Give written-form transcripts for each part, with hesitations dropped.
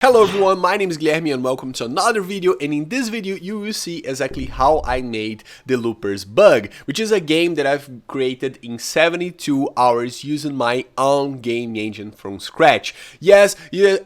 Hello everyone, my name is Guilherme and welcome to another video, and in this video you will see exactly how I made the Loopers bug, which is a game that I've created in 72 hours using my own game engine from scratch. Yes,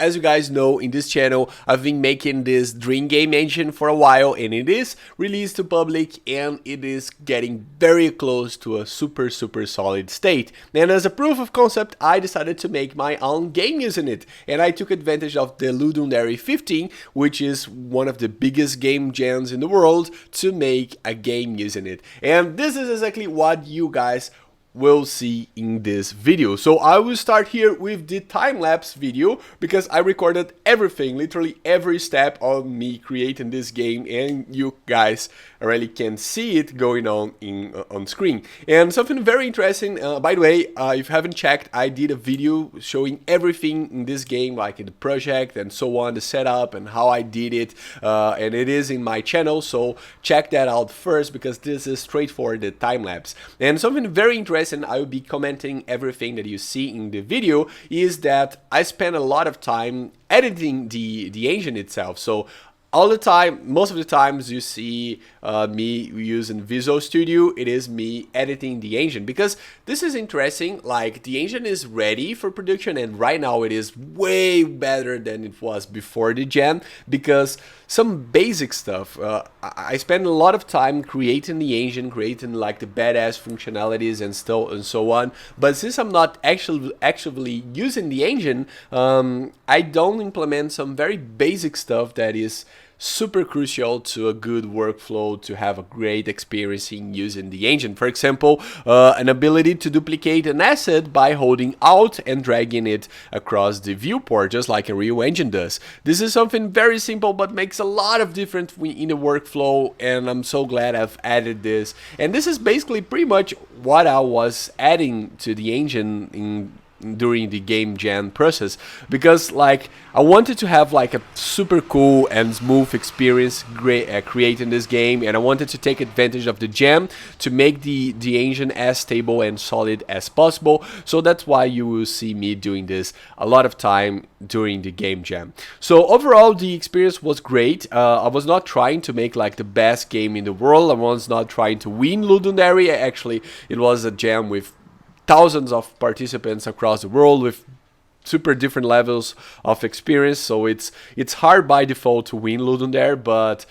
as you guys know, in this channel I've been making this dream game engine for a while, and it is released to public and it is getting very close to a super solid state. And as a proof of concept, I decided to make my own game using it, and I took advantage of the Uniday 15, which is one of the biggest game jams in the world, to make a game using it. And this is exactly what you guys will see in this video. So I will start here with the time-lapse video because I recorded everything, literally every step of me creating this game, and you guys really can see it going on on screen. And something very interesting, by the way, if you haven't checked, I did a video showing everything in this game, like in the project and so on, the setup and how I did it, and it is in my channel, so check that out first because this is straight for the time-lapse. And something very interesting, I will be commenting everything that you see in the video, is that I spend a lot of time editing the engine itself. So all the time, most of the times you see me using Visual Studio, it is me editing the engine, because this is interesting. Like, the engine is ready for production, and right now it is way better than it was before the jam, because some basic stuff, I spend a lot of time creating the engine, creating like the badass functionalities and so on, but since I'm not actually using the engine, I don't implement some very basic stuff that is super crucial to a good workflow, to have a great experience in using the engine. For example, an ability to duplicate an asset by holding Alt and dragging it across the viewport, just like a real engine does. This is something very simple but makes a lot of difference in the workflow, and I'm so glad I've added this. And this is basically pretty much what I was adding to the engine during the game jam process, because like I wanted to have like a super cool and smooth experience creating this game, and I wanted to take advantage of the jam to make the engine as stable and solid as possible. So that's why you will see me doing this a lot of time during the game jam. So overall the experience was great. I was not trying to make like the best game in the world. I was not trying to win Ludundary. Actually, it was a jam with thousands of participants across the world with super different levels of experience, so it's hard by default to win Ludundare, but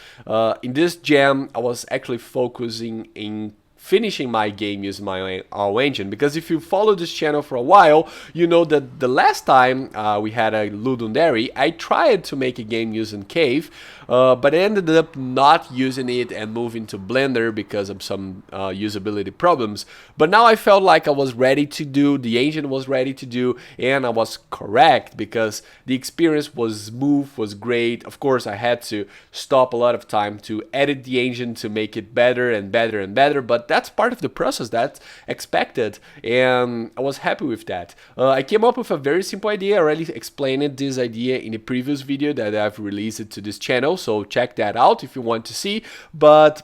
in this jam I was actually focusing in finishing my game using my own engine, because if you follow this channel for a while, you know that the last time we had a Ludundare, I tried to make a game using Cave, but I ended up not using it and moving to Blender because of some usability problems. But now I felt like I was ready to do, the engine was ready to do, and I was correct, because the experience was smooth, was great. Of course, I had to stop a lot of time to edit the engine to make it better and better and better, but that's part of the process, that's expected, and I was happy with that. I came up with a very simple idea. I already explained this idea in a previous video that I've released to this channel, so check that out if you want to see. But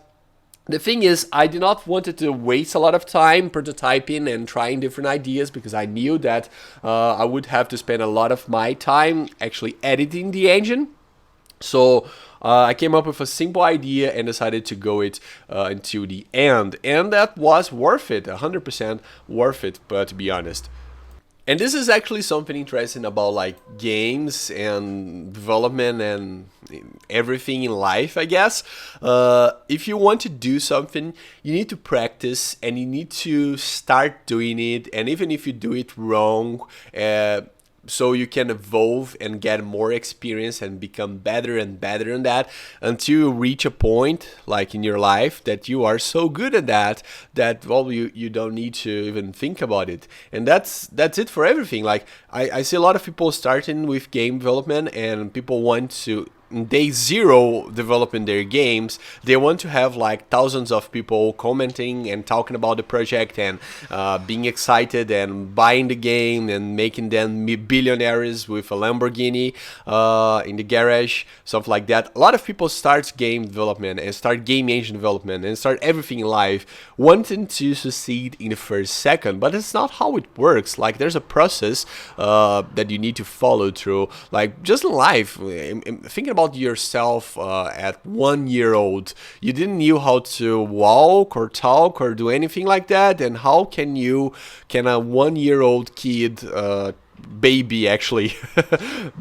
the thing is, I did not want to waste a lot of time prototyping and trying different ideas, because I knew that I would have to spend a lot of my time actually editing the engine. So I came up with a simple idea and decided to go it until the end, and that was worth it, 100% worth it, but to be honest. And this is actually something interesting about like games and development and everything in life, I guess. If you want to do something, you need to practice and you need to start doing it, and even if you do it wrong, so you can evolve and get more experience and become better and better in that, until you reach a point like in your life that you are so good at that well, you don't need to even think about it. And that's it for everything. Like I see a lot of people starting with game development, and people want to day zero developing their games, they want to have like thousands of people commenting and talking about the project and being excited and buying the game and making them billionaires with a Lamborghini in the garage, something like that. A lot of people start game development and start game engine development and start everything in life wanting to succeed in the first second, but it's not how it works. Like, there's a process that you need to follow through. Like, just in life, thinking about yourself at 1 year old, you didn't know how to walk or talk or do anything like that, and how can a 1 year old kid baby actually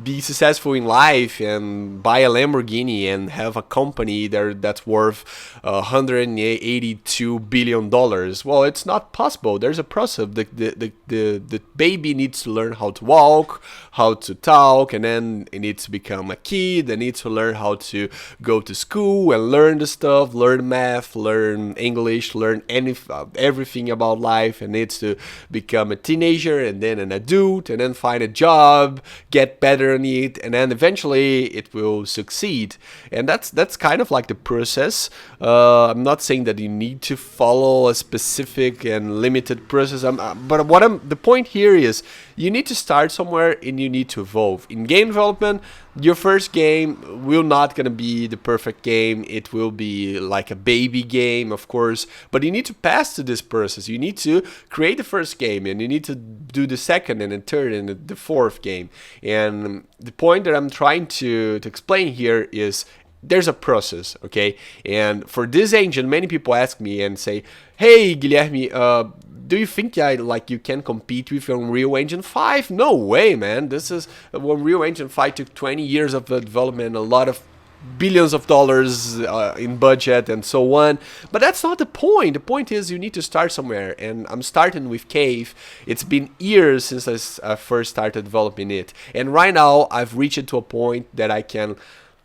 be successful in life and buy a Lamborghini and have a company that's worth $182 billion? Well, it's not possible. There's a process. The baby needs to learn how to walk, how to talk, and then it needs to become a kid. It needs to learn how to go to school and learn the stuff, learn math, learn English, learn everything about life, and needs to become a teenager and then an adult and then find a job, get better in it, and then eventually it will succeed. And that's kind of like the process. I'm not saying that you need to follow a specific and limited process, but the point here is you need to start somewhere and you need to evolve. In game development, your first game will not gonna be the perfect game. It will be like a baby game, of course, but you need to pass to this process. You need to create the first game, and you need to do the second and the third and the fourth game. And the point that I'm trying to explain here is there's a process, okay? And for this engine, many people ask me and say, "Hey, Guilherme, do you think you can compete with Unreal Engine 5? No way, man. This is Unreal Engine 5 took 20 years of development, a lot of billions of dollars in budget and so on." But that's not the point. The point is you need to start somewhere, and I'm starting with Cave. It's been years since I first started developing it, and right now I've reached to a point that I can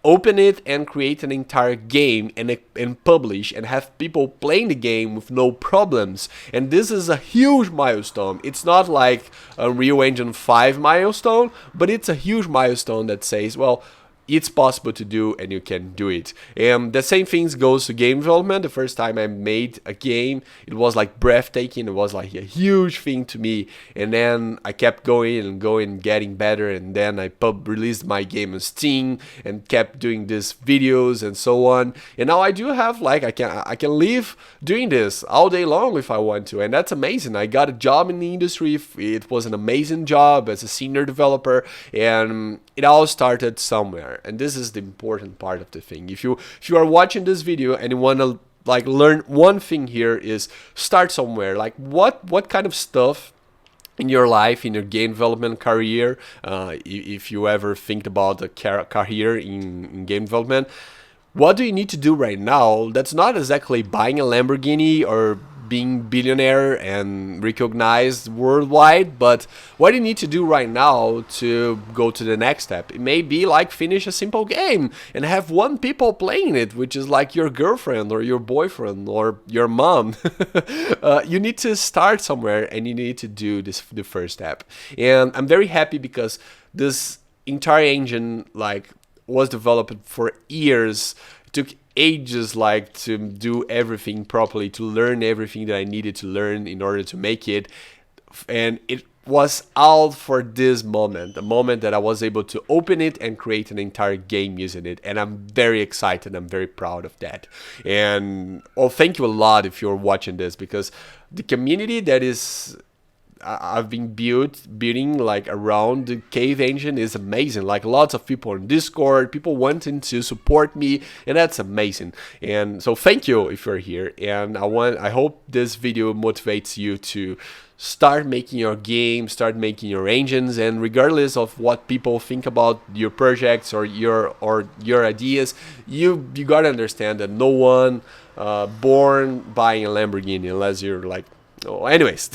open it and create an entire game and publish and have people playing the game with no problems. And this is a huge milestone. It's not like a Unreal Engine 5 milestone, but it's a huge milestone that says, well, it's possible to do and you can do it. And the same things goes to game development. The first time I made a game, it was like breathtaking. It was like a huge thing to me, and then I kept going and going, getting better, and then I released my game on Steam and kept doing these videos and so on. And now I do have like I can live doing this all day long if I want to, and that's amazing. I got a job in the industry. It was an amazing job as a senior developer, and it all started somewhere. And this is the important part of the thing. If you are watching this video and you want to like learn one thing here, is start somewhere. Like what kind of stuff in your life, in your game development career, if you ever think about a career in game development, what do you need to do right now? That's not exactly buying a Lamborghini or being billionaire and recognized worldwide, but what do you need to do right now to go to the next step? It may be like finish a simple game and have one people playing it, which is like your girlfriend or your boyfriend or your mom. You need to start somewhere and you need to do the first step. And I'm very happy because this entire engine was developed for years. It took ages to do everything properly, to learn everything that I needed to learn in order to make it. And it was all for this moment, the moment that I was able to open it and create an entire game using it. And I'm very excited. I'm very proud of that. And thank you a lot if you're watching this, because the community that I've been building around the Cave engine is amazing. Lots of people on Discord, people wanting to support me, and that's amazing. And so thank you if you're here. And I hope this video motivates you to start making your game, start making your engines, and regardless of what people think about your projects or your ideas, you gotta understand that no one born buying a Lamborghini unless you're anyways.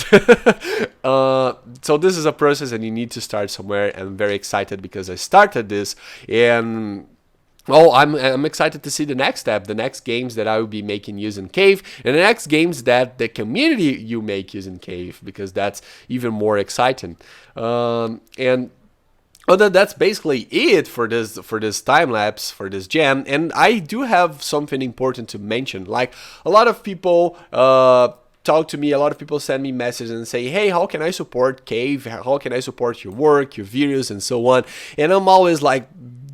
So this is a process and you need to start somewhere, and I'm very excited because I started this, and I'm excited to see the next step, the next games that I will be making using Cave, and the next games that the community you make using Cave, because that's even more exciting. And Oh, that's basically it for this time lapse, for this jam. And I do have something important to mention. Like, a lot of people talk to me, a lot of people send me messages and say, hey, how can I support Cave? How can I support your work, your videos, and so on? And I'm always like,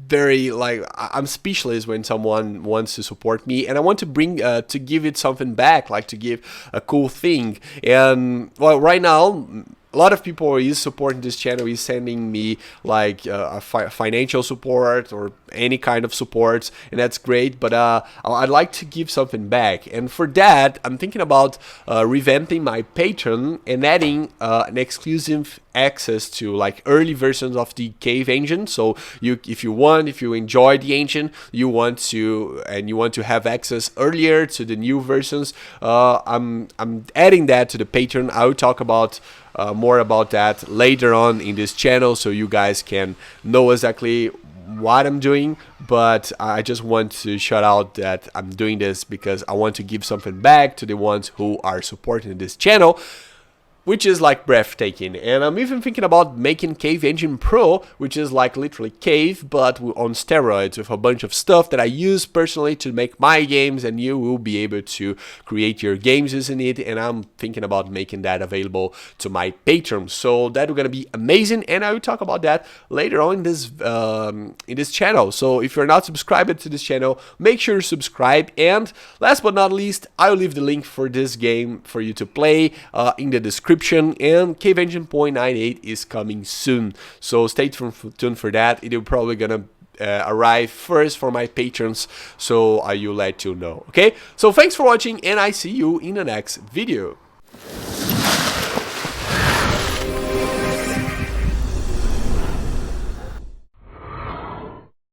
very like, I'm speechless when someone wants to support me, and I want to bring to give it something back, like to give a cool thing. And well, right now a lot of people is supporting this channel, is sending me like financial support or any kind of support, and that's great. But I'd like to give something back, and for that I'm thinking about revamping my Patreon and adding an exclusive access to like early versions of the Cave engine. So if you enjoy the engine, you want to have access earlier to the new versions, I'm adding that to the Patreon. I'll talk about more about that later on in this channel, so you guys can know exactly what I'm doing. But I just want to shout out that I'm doing this because I want to give something back to the ones who are supporting this channel, which is like breathtaking. And I'm even thinking about making Cave Engine Pro, which is like literally Cave but on steroids, with a bunch of stuff that I use personally to make my games, and you will be able to create your games using it. And I'm thinking about making that available to my patrons, so that's gonna be amazing, and I will talk about that later on in this channel. So if you're not subscribed to this channel, make sure to subscribe. And last but not least, I'll leave the link for this game for you to play in the description. And Cave Engine 0.98 is coming soon, so stay tuned for that. It will probably gonna arrive first for my patrons, so I will let you know. Okay, so thanks for watching, and I see you in the next video.